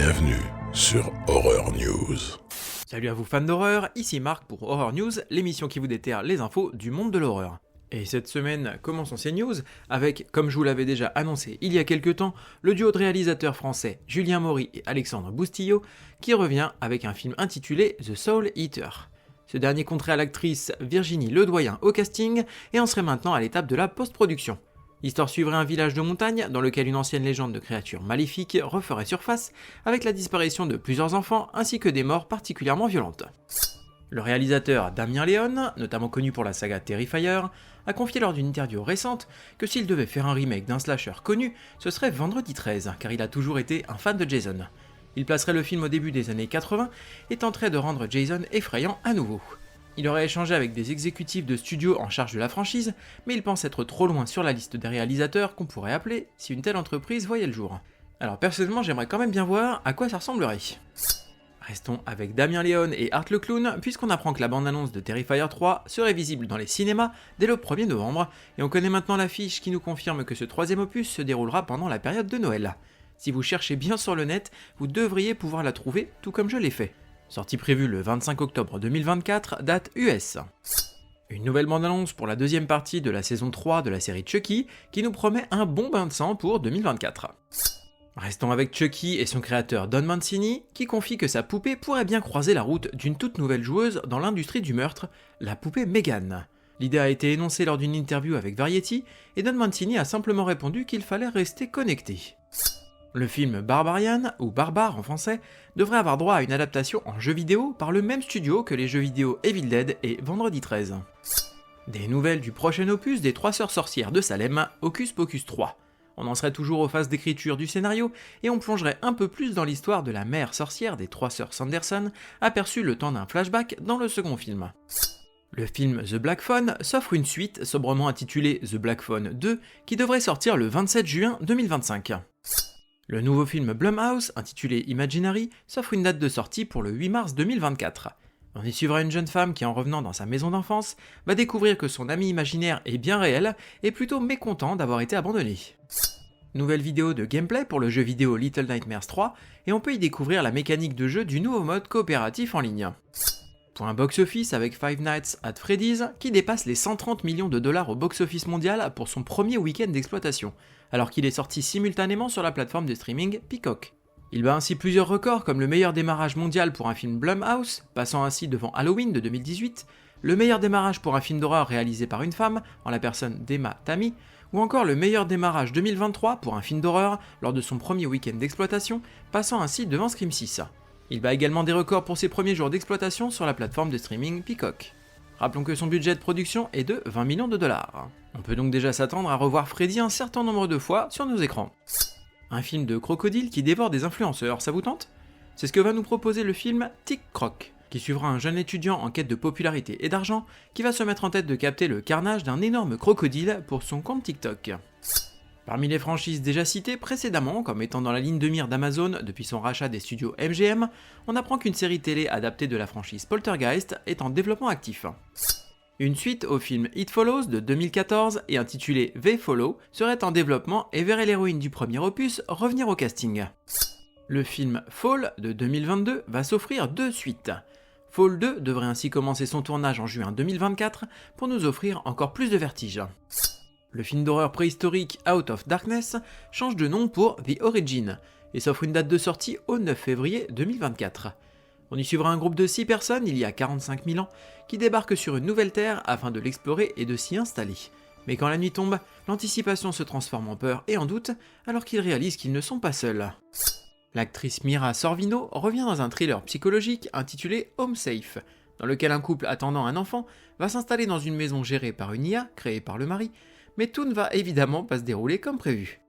Bienvenue sur Horror News. Salut à vous fans d'horreur, ici Marc pour Horror News, l'émission qui vous déterre les infos du monde de l'horreur. Et cette semaine, commençons ces news avec, comme je vous l'avais déjà annoncé il y a quelques temps, le duo de réalisateurs français Julien Maury et Alexandre Boustillot qui revient avec un film intitulé The Soul Eater. Ce dernier compterait à l'actrice Virginie Ledoyen au casting et en serait maintenant à l'étape de la post-production. L'histoire suivrait un village de montagne dans lequel une ancienne légende de créatures maléfiques referait surface avec la disparition de plusieurs enfants ainsi que des morts particulièrement violentes. Le réalisateur Damien Leone, notamment connu pour la saga Terrifier, a confié lors d'une interview récente que s'il devait faire un remake d'un slasher connu, ce serait Vendredi 13, car il a toujours été un fan de Jason. Il placerait le film au début des années 80 et tenterait de rendre Jason effrayant à nouveau. Il aurait échangé avec des exécutifs de studio en charge de la franchise, mais il pense être trop loin sur la liste des réalisateurs qu'on pourrait appeler si une telle entreprise voyait le jour. Alors personnellement, j'aimerais quand même bien voir à quoi ça ressemblerait. Restons avec Damien Leone et Art le Clown, puisqu'on apprend que la bande-annonce de Terrifier 3 serait visible dans les cinémas dès le 1er novembre, et on connaît maintenant l'affiche qui nous confirme que ce troisième opus se déroulera pendant la période de Noël. Si vous cherchez bien sur le net, vous devriez pouvoir la trouver, tout comme je l'ai fait. Sortie prévue le 25 octobre 2024, date US. Une nouvelle bande-annonce pour la deuxième partie de la saison 3 de la série Chucky, qui nous promet un bon bain de sang pour 2024. Restons avec Chucky et son créateur Don Mancini, qui confie que sa poupée pourrait bien croiser la route d'une toute nouvelle joueuse dans l'industrie du meurtre, la poupée Megan. L'idée a été énoncée lors d'une interview avec Variety, et Don Mancini a simplement répondu qu'il fallait rester connecté. Le film Barbarian, ou Barbare en français, devrait avoir droit à une adaptation en jeu vidéo par le même studio que les jeux vidéo Evil Dead et Vendredi 13. Des nouvelles du prochain opus des Trois Sœurs Sorcières de Salem, Hocus Pocus 3. On en serait toujours aux phases d'écriture du scénario, et on plongerait un peu plus dans l'histoire de la mère sorcière des Trois Sœurs Sanderson, aperçue le temps d'un flashback dans le second film. Le film The Black Phone s'offre une suite sobrement intitulée The Black Phone 2, qui devrait sortir le 27 juin 2025. Le nouveau film Blumhouse, intitulé Imaginary, s'offre une date de sortie pour le 8 mars 2024. On y suivra une jeune femme qui, en revenant dans sa maison d'enfance, va découvrir que son ami imaginaire est bien réel et plutôt mécontent d'avoir été abandonné. Nouvelle vidéo de gameplay pour le jeu vidéo Little Nightmares 3, et on peut y découvrir la mécanique de jeu du nouveau mode coopératif en ligne. Point box-office avec Five Nights at Freddy's, qui dépasse les 130 millions de dollars au box-office mondial pour son premier week-end d'exploitation, alors qu'il est sorti simultanément sur la plateforme de streaming Peacock. Il bat ainsi plusieurs records comme le meilleur démarrage mondial pour un film Blumhouse, passant ainsi devant Halloween de 2018, le meilleur démarrage pour un film d'horreur réalisé par une femme, en la personne d'Emma Tammy, ou encore le meilleur démarrage 2023 pour un film d'horreur lors de son premier week-end d'exploitation, passant ainsi devant Scream 6. Il bat également des records pour ses premiers jours d'exploitation sur la plateforme de streaming Peacock. Rappelons que son budget de production est de 20 millions de dollars. On peut donc déjà s'attendre à revoir Freddy un certain nombre de fois sur nos écrans. Un film de crocodile qui dévore des influenceurs, ça vous tente ? C'est ce que va nous proposer le film Tic Croc, qui suivra un jeune étudiant en quête de popularité et d'argent qui va se mettre en tête de capter le carnage d'un énorme crocodile pour son compte TikTok. Parmi les franchises déjà citées précédemment, comme étant dans la ligne de mire d'Amazon depuis son rachat des studios MGM, on apprend qu'une série télé adaptée de la franchise Poltergeist est en développement actif. Une suite au film It Follows de 2014 et intitulé They Follow serait en développement et verrait l'héroïne du premier opus revenir au casting. Le film Fall de 2022 va s'offrir deux suites. Fall 2 devrait ainsi commencer son tournage en juin 2024 pour nous offrir encore plus de vertige. Le film d'horreur préhistorique Out of Darkness change de nom pour The Origin et s'offre une date de sortie au 9 février 2024. On y suivra un groupe de 6 personnes il y a 45 000 ans qui débarquent sur une nouvelle terre afin de l'explorer et de s'y installer. Mais quand la nuit tombe, l'anticipation se transforme en peur et en doute alors qu'ils réalisent qu'ils ne sont pas seuls. L'actrice Mira Sorvino revient dans un thriller psychologique intitulé Home Safe, dans lequel un couple attendant un enfant va s'installer dans une maison gérée par une IA créée par le mari, mais tout ne va évidemment pas se dérouler comme prévu.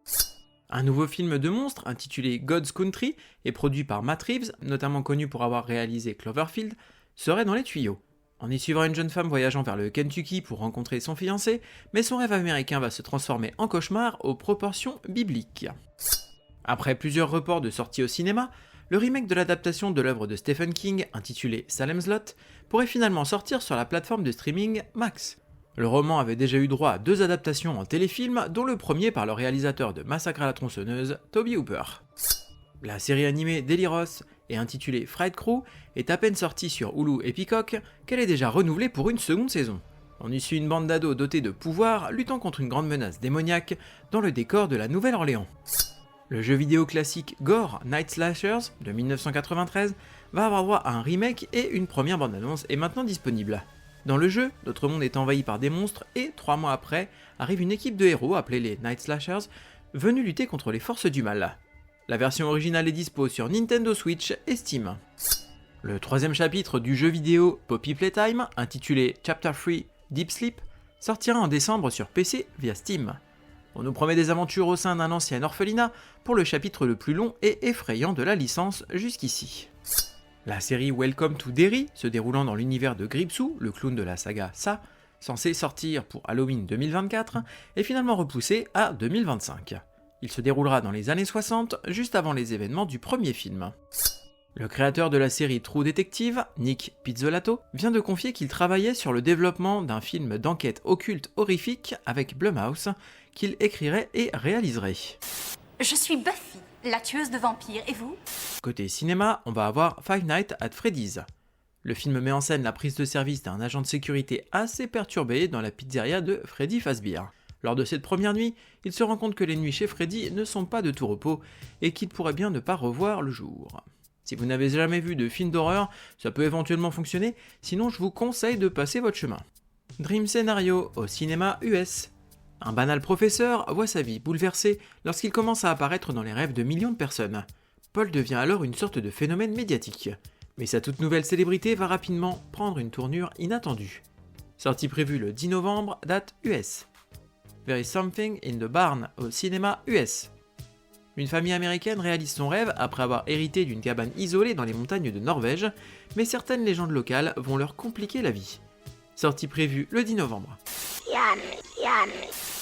Un nouveau film de monstres intitulé God's Country et produit par Matt Reeves, notamment connu pour avoir réalisé Cloverfield, serait dans les tuyaux. On y suivra une jeune femme voyageant vers le Kentucky pour rencontrer son fiancé, mais son rêve américain va se transformer en cauchemar aux proportions bibliques. Après plusieurs reports de sortie au cinéma, le remake de l'adaptation de l'œuvre de Stephen King intitulé Salem's Lot pourrait finalement sortir sur la plateforme de streaming Max. Le roman avait déjà eu droit à 2 adaptations en téléfilm, dont le premier par le réalisateur de Massacre à la tronçonneuse, Toby Hooper. La série animée Deliros et intitulée Fright Crew est à peine sortie sur Hulu et Peacock qu'elle est déjà renouvelée pour une seconde saison. On y suit une bande d'ados dotés de pouvoirs luttant contre une grande menace démoniaque dans le décor de la Nouvelle-Orléans. Le jeu vidéo classique Gore Night Slashers de 1993 va avoir droit à un remake et une première bande-annonce est maintenant disponible. Dans le jeu, notre monde est envahi par des monstres et 3 mois après, arrive une équipe de héros appelés les Night Slashers venus lutter contre les forces du mal. La version originale est dispo sur Nintendo Switch et Steam. Le troisième chapitre du jeu vidéo Poppy Playtime, intitulé Chapter 3 Deep Sleep, sortira en décembre sur PC via Steam. On nous promet des aventures au sein d'un ancien orphelinat pour le chapitre le plus long et effrayant de la licence jusqu'ici. La série Welcome to Derry, se déroulant dans l'univers de Gripsou, le clown de la saga Saw, censé sortir pour Halloween 2024, est finalement repoussée à 2025. Il se déroulera dans les années 60, juste avant les événements du premier film. Le créateur de la série True Detective, Nick Pizzolatto, vient de confier qu'il travaillait sur le développement d'un film d'enquête occulte horrifique avec Blumhouse, qu'il écrirait et réaliserait. Je suis Buffy, la tueuse de vampires, et vous ? Côté cinéma, on va avoir Five Nights at Freddy's. Le film met en scène la prise de service d'un agent de sécurité assez perturbé dans la pizzeria de Freddy Fazbear. Lors de cette première nuit, il se rend compte que les nuits chez Freddy ne sont pas de tout repos et qu'il pourrait bien ne pas revoir le jour. Si vous n'avez jamais vu de film d'horreur, ça peut éventuellement fonctionner, sinon je vous conseille de passer votre chemin. Dream Scenario au cinéma US. Un banal professeur voit sa vie bouleversée lorsqu'il commence à apparaître dans les rêves de millions de personnes. Paul devient alors une sorte de phénomène médiatique. Mais sa toute nouvelle célébrité va rapidement prendre une tournure inattendue. Sortie prévue le 10 novembre, date US. There is Something in the Barn au cinéma US. Une famille américaine réalise son rêve après avoir hérité d'une cabane isolée dans les montagnes de Norvège, mais certaines légendes locales vont leur compliquer la vie. Sortie prévue le 10 novembre.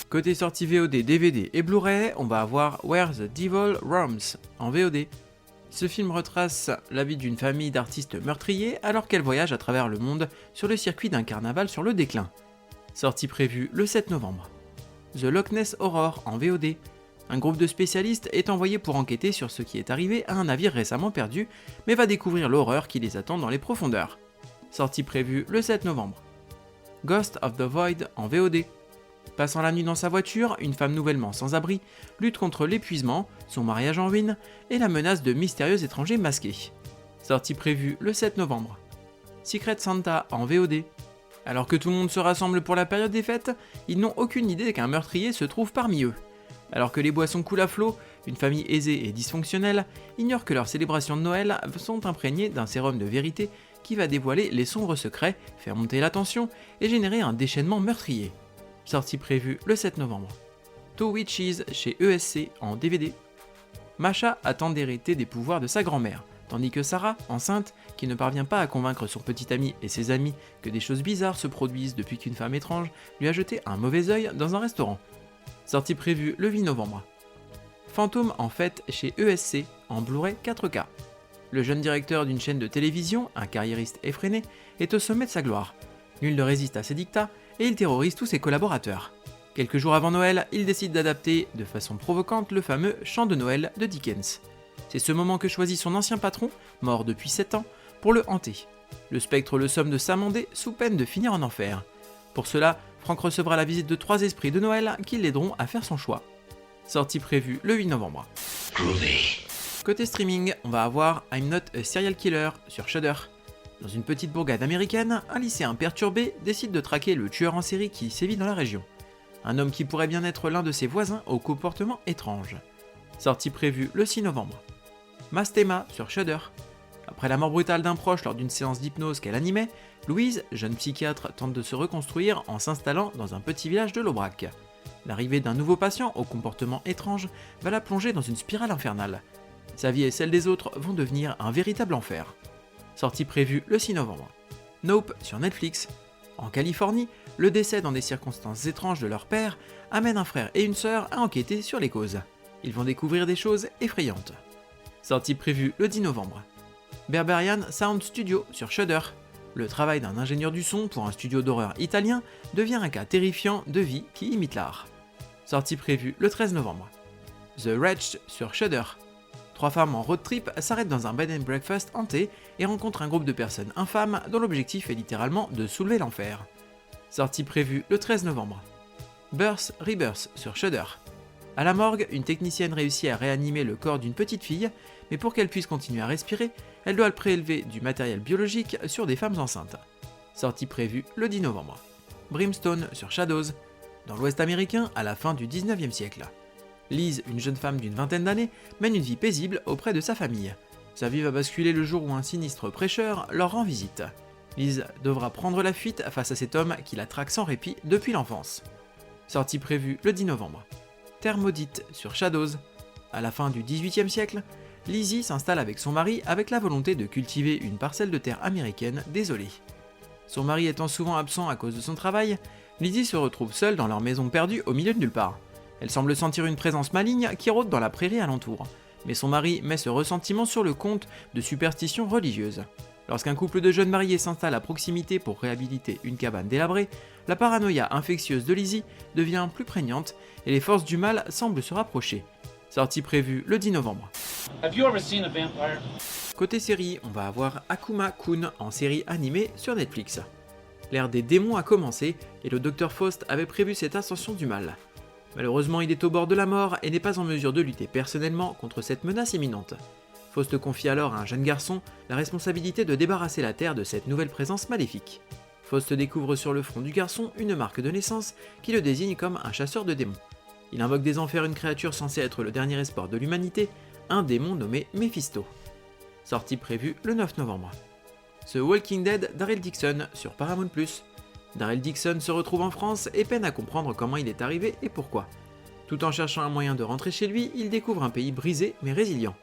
Côté sortie VOD, DVD et Blu-ray, on va avoir Where the Devil Roams en VOD. Ce film retrace la vie d'une famille d'artistes meurtriers alors qu'elle voyage à travers le monde sur le circuit d'un carnaval sur le déclin. Sortie prévue le 7 novembre. The Loch Ness Horror en VOD. Un groupe de spécialistes est envoyé pour enquêter sur ce qui est arrivé à un navire récemment perdu, mais va découvrir l'horreur qui les attend dans les profondeurs. Sortie prévue le 7 novembre. Ghost of the Void en VOD. Passant la nuit dans sa voiture, une femme nouvellement sans abri lutte contre l'épuisement, son mariage en ruine et la menace de mystérieux étrangers masqués. Sortie prévue le 7 novembre. Secret Santa en VOD. Alors que tout le monde se rassemble pour la période des fêtes, ils n'ont aucune idée qu'un meurtrier se trouve parmi eux. Alors que les boissons coulent à flot, une famille aisée et dysfonctionnelle ignore que leurs célébrations de Noël sont imprégnées d'un sérum de vérité qui va dévoiler les sombres secrets, faire monter la tension et générer un déchaînement meurtrier. Sortie prévue le 7 novembre. Two Witches chez ESC en DVD. Masha attend d'hériter des pouvoirs de sa grand-mère, tandis que Sarah, enceinte, qui ne parvient pas à convaincre son petit ami et ses amis que des choses bizarres se produisent depuis qu'une femme étrange lui a jeté un mauvais œil dans un restaurant. Sortie prévue le 8 novembre. Fantôme en fête chez ESC en Blu-ray 4K. Le jeune directeur d'une chaîne de télévision, un carriériste effréné, est au sommet de sa gloire. Nul ne résiste à ses dictats et il terrorise tous ses collaborateurs. Quelques jours avant Noël, il décide d'adapter de façon provocante le fameux Chant de Noël de Dickens. C'est ce moment que choisit son ancien patron, mort depuis 7 ans, pour le hanter. Le spectre le somme de s'amender sous peine de finir en enfer. Pour cela, Frank recevra la visite de 3 esprits de Noël qui l'aideront à faire son choix. Sortie prévue le 8 novembre. Côté streaming, on va avoir I'm Not a Serial Killer sur Shudder. Dans une petite bourgade américaine, un lycéen perturbé décide de traquer le tueur en série qui sévit dans la région. Un homme qui pourrait bien être l'un de ses voisins au comportement étrange. Sortie prévue le 6 novembre. Mastema sur Shudder. Après la mort brutale d'un proche lors d'une séance d'hypnose qu'elle animait, Louise, jeune psychiatre, tente de se reconstruire en s'installant dans un petit village de l'Aubrac. L'arrivée d'un nouveau patient au comportement étrange va la plonger dans une spirale infernale. Sa vie et celle des autres vont devenir un véritable enfer. Sortie prévue le 6 novembre. Nope sur Netflix. En Californie, le décès dans des circonstances étranges de leur père amène un frère et une sœur à enquêter sur les causes. Ils vont découvrir des choses effrayantes. Sortie prévue le 10 novembre. Berberian Sound Studio sur Shudder. Le travail d'un ingénieur du son pour un studio d'horreur italien devient un cas terrifiant de vie qui imite l'art. Sortie prévue le 13 novembre. The Wretched sur Shudder. 3 femmes en road trip s'arrêtent dans un bed and breakfast hanté et rencontrent un groupe de personnes infâmes dont l'objectif est littéralement de soulever l'enfer. Sortie prévue le 13 novembre. Birth Rebirth sur Shudder. À la morgue, une technicienne réussit à réanimer le corps d'une petite fille, mais pour qu'elle puisse continuer à respirer, elle doit prélever du matériel biologique sur des femmes enceintes. Sortie prévue le 10 novembre. Brimstone sur Shadows. Dans l'Ouest américain, à la fin du 19e siècle. Liz, une jeune femme d'une vingtaine d'années, mène une vie paisible auprès de sa famille. Sa vie va basculer le jour où un sinistre prêcheur leur rend visite. Liz devra prendre la fuite face à cet homme qui la traque sans répit depuis l'enfance. Sortie prévue le 10 novembre. Terre maudite sur Shadows. À la fin du 18e siècle, Lizzie s'installe avec son mari avec la volonté de cultiver une parcelle de terre américaine désolée. Son mari étant souvent absent à cause de son travail, Lizzie se retrouve seule dans leur maison perdue au milieu de nulle part. Elle semble sentir une présence maligne qui rôde dans la prairie alentour, mais son mari met ce ressentiment sur le compte de superstitions religieuses. Lorsqu'un couple de jeunes mariés s'installe à proximité pour réhabiliter une cabane délabrée, la paranoïa infectieuse de Lizzie devient plus prégnante et les forces du mal semblent se rapprocher. Sortie prévue le 10 novembre. Have you ever seen a vampire? Côté série, on va avoir Akuma-kun en série animée sur Netflix. L'ère des démons a commencé et le Dr Faust avait prévu cette ascension du mal. Malheureusement, il est au bord de la mort et n'est pas en mesure de lutter personnellement contre cette menace imminente. Faust confie alors à un jeune garçon la responsabilité de débarrasser la Terre de cette nouvelle présence maléfique. Faust découvre sur le front du garçon une marque de naissance qui le désigne comme un chasseur de démons. Il invoque des enfers une créature censée être le dernier espoir de l'humanité, un démon nommé Mephisto. Sortie prévue le 9 novembre. The Walking Dead d'Daryl Dixon sur Paramount+. Daryl Dixon se retrouve en France et peine à comprendre comment il est arrivé et pourquoi. Tout en cherchant un moyen de rentrer chez lui, il découvre un pays brisé mais résilient.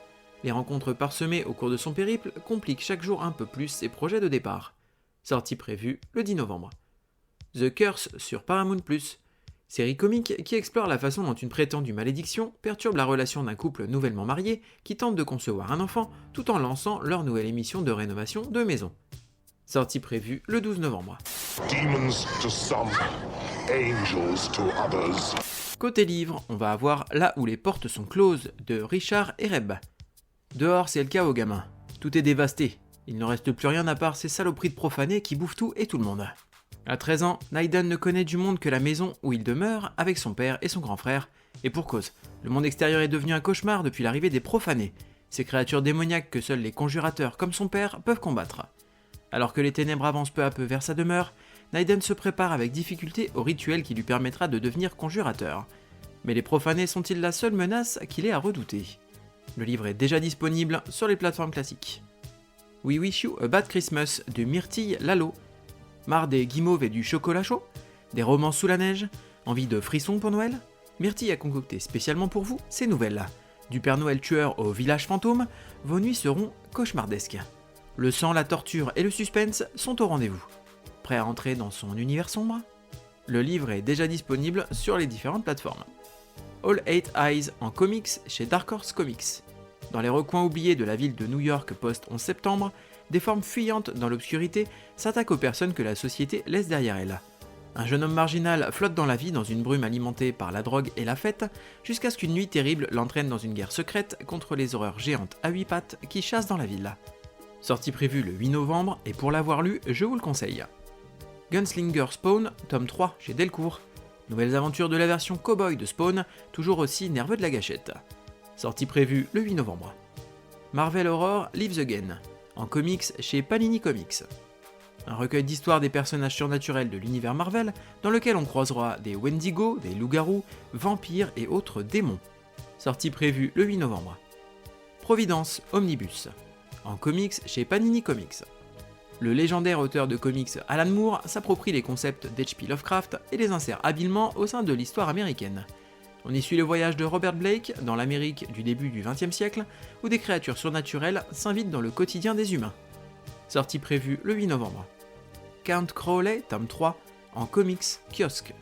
Les rencontres parsemées au cours de son périple compliquent chaque jour un peu plus ses projets de départ. Sortie prévue le 10 novembre. The Curse sur Paramount+. Série comique qui explore la façon dont une prétendue malédiction perturbe la relation d'un couple nouvellement marié qui tente de concevoir un enfant tout en lançant leur nouvelle émission de rénovation de maison. Sortie prévue le 12 novembre. Demons to some, angels to others. Côté livre, on va avoir Là où les portes sont closes de Richard Ereb. Dehors, c'est le chaos, gamin. Tout est dévasté. Il ne reste plus rien à part ces saloperies de profanés qui bouffent tout et tout le monde. À 13 ans, Naiden ne connaît du monde que la maison où il demeure avec son père et son grand frère, et pour cause. Le monde extérieur est devenu un cauchemar depuis l'arrivée des profanés, ces créatures démoniaques que seuls les conjurateurs comme son père peuvent combattre. Alors que les ténèbres avancent peu à peu vers sa demeure, Naiden se prépare avec difficulté au rituel qui lui permettra de devenir conjurateur. Mais les profanés sont-ils la seule menace qu'il ait à redouter ? Le livre est déjà disponible sur les plateformes classiques. We Wish You a Bad Christmas de Myrtille Lalo. Marre des guimauves et du chocolat chaud ? Des romans sous la neige ? Envie de frissons pour Noël ? Myrtille a concocté spécialement pour vous ces nouvelles. Du Père Noël tueur au village fantôme, vos nuits seront cauchemardesques. Le sang, la torture et le suspense sont au rendez-vous. Prêt à entrer dans son univers sombre ? Le livre est déjà disponible sur les différentes plateformes. All Eight Eyes en comics chez Dark Horse Comics. Dans les recoins oubliés de la ville de New York post-11 septembre, des formes fuyantes dans l'obscurité s'attaquent aux personnes que la société laisse derrière elle. Un jeune homme marginal flotte dans la vie dans une brume alimentée par la drogue et la fête, jusqu'à ce qu'une nuit terrible l'entraîne dans une guerre secrète contre les horreurs géantes à 8 pattes qui chassent dans la ville. Sortie prévue le 8 novembre, et pour l'avoir lu, je vous le conseille. Gunslinger Spawn, tome 3 chez Delcourt. Nouvelles aventures de la version cow-boy de Spawn, toujours aussi nerveux de la gâchette. Sortie prévue le 8 novembre. Marvel Horror Lives Again, en comics chez Panini Comics. Un recueil d'histoires des personnages surnaturels de l'univers Marvel, dans lequel on croisera des Wendigo, des loups-garous, vampires et autres démons. Sortie prévue le 8 novembre. Providence Omnibus, en comics chez Panini Comics. Le légendaire auteur de comics Alan Moore s'approprie les concepts d'H.P. Lovecraft et les insère habilement au sein de l'histoire américaine. On y suit le voyage de Robert Blake dans l'Amérique du début du XXe siècle, où des créatures surnaturelles s'invitent dans le quotidien des humains. Sortie prévue le 8 novembre. Count Crowley, tome 3, en comics kiosque.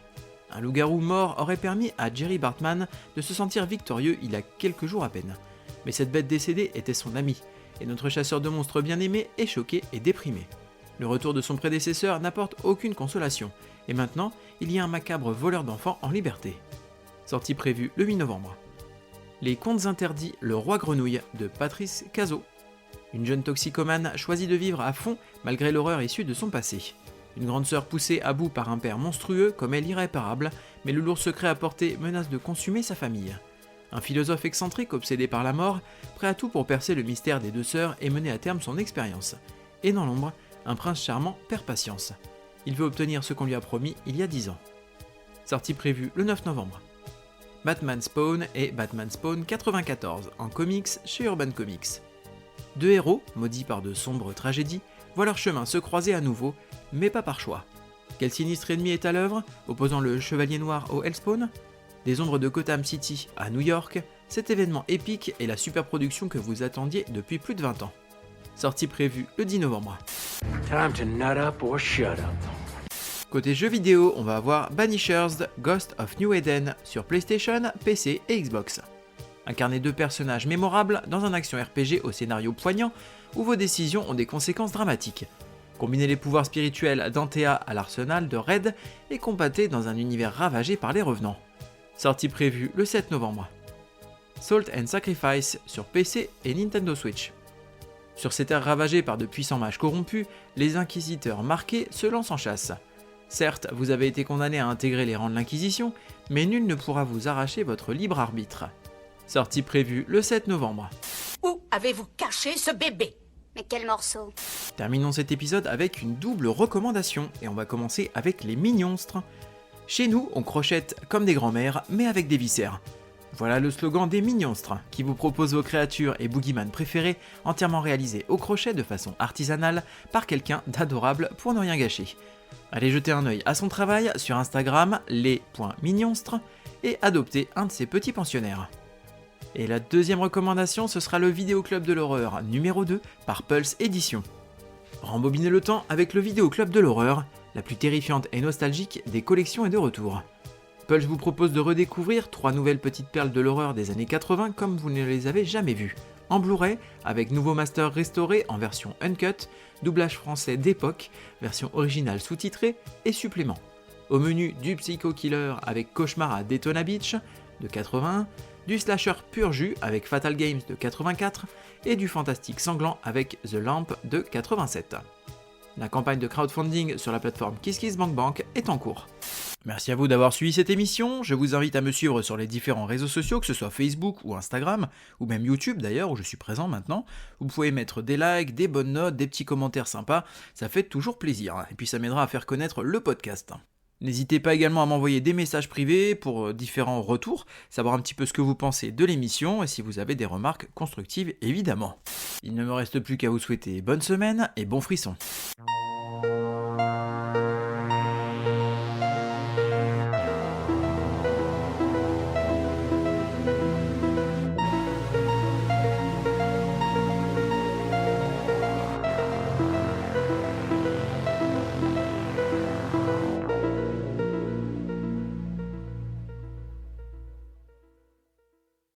Un loup-garou mort aurait permis à Jerry Bartman de se sentir victorieux il y a quelques jours à peine. Mais cette bête décédée était son ami, et notre chasseur de monstres bien-aimé est choqué et déprimé. Le retour de son prédécesseur n'apporte aucune consolation, et maintenant, il y a un macabre voleur d'enfants en liberté. Sortie prévue le 8 novembre. Les contes interdits, le roi grenouille de Patrice Cazot. Une jeune toxicomane choisit de vivre à fond malgré l'horreur issue de son passé. Une grande sœur poussée à bout par un père monstrueux comme elle irréparable, mais le lourd secret apporté menace de consumer sa famille. Un philosophe excentrique obsédé par la mort, prêt à tout pour percer le mystère des deux sœurs et mener à terme son expérience. Et dans l'ombre, un prince charmant perd patience. Il veut obtenir ce qu'on lui a promis il y a 10 ans. Sortie prévue le 9 novembre. Batman Spawn et Batman Spawn 94 en comics chez Urban Comics. Deux héros, maudits par de sombres tragédies, voient leur chemin se croiser à nouveau, mais pas par choix. Quel sinistre ennemi est à l'œuvre, opposant le Chevalier Noir au Hellspawn ? Des ombres de Gotham City à New York, cet événement épique est la super production que vous attendiez depuis plus de 20 ans. Sortie prévue le 10 novembre. Time to nut up or shut up. Côté jeux vidéo, on va avoir Banishers Ghost of New Eden sur PlayStation, PC et Xbox. Incarnez deux personnages mémorables dans un action RPG au scénario poignant où vos décisions ont des conséquences dramatiques. Combinez les pouvoirs spirituels d'Antea à l'arsenal de Red et combattez dans un univers ravagé par les revenants. Sortie prévue le 7 novembre. Salt and Sacrifice sur PC et Nintendo Switch. Sur ces terres ravagées par de puissants mages corrompus, les inquisiteurs marqués se lancent en chasse. Certes, vous avez été condamné à intégrer les rangs de l'Inquisition, mais nul ne pourra vous arracher votre libre arbitre. Sortie prévue le 7 novembre. Où avez-vous caché ce bébé? Mais quel morceau? Terminons cet épisode avec une double recommandation, et on va commencer avec les Mignonstres. Chez nous, on crochette comme des grands-mères, mais avec des viscères. Voilà le slogan des Mignonstres, qui vous propose vos créatures et boogeyman préférés, entièrement réalisés au crochet de façon artisanale par quelqu'un d'adorable pour ne rien gâcher. Allez jeter un œil à son travail sur Instagram, les.mignonstres, et adoptez un de ces petits pensionnaires. Et la deuxième recommandation, ce sera le Vidéoclub de l'horreur numéro 2 par Pulse Édition. Rembobinez le temps avec le Vidéoclub de l'horreur, la plus terrifiante et nostalgique des collections est de retour. Pulse vous propose de redécouvrir 3 nouvelles petites perles de l'horreur des années 80 comme vous ne les avez jamais vues. En Blu-ray, avec nouveau master restauré en version uncut, doublage français d'époque, version originale sous-titrée et supplément. Au menu du Psycho Killer avec Cauchemar à Daytona Beach de 81, du slasher pur jus avec Fatal Games de 84 et du fantastique sanglant avec The Lamp de 87. La campagne de crowdfunding sur la plateforme KissKissBankBank est en cours. Merci à vous d'avoir suivi cette émission, je vous invite à me suivre sur les différents réseaux sociaux, que ce soit Facebook ou Instagram, ou même YouTube d'ailleurs, où je suis présent maintenant. Vous pouvez mettre des likes, des bonnes notes, des petits commentaires sympas, ça fait toujours plaisir, et puis ça m'aidera à faire connaître le podcast. N'hésitez pas également à m'envoyer des messages privés pour différents retours, savoir un petit peu ce que vous pensez de l'émission, et si vous avez des remarques constructives évidemment. Il ne me reste plus qu'à vous souhaiter bonne semaine et bon frisson.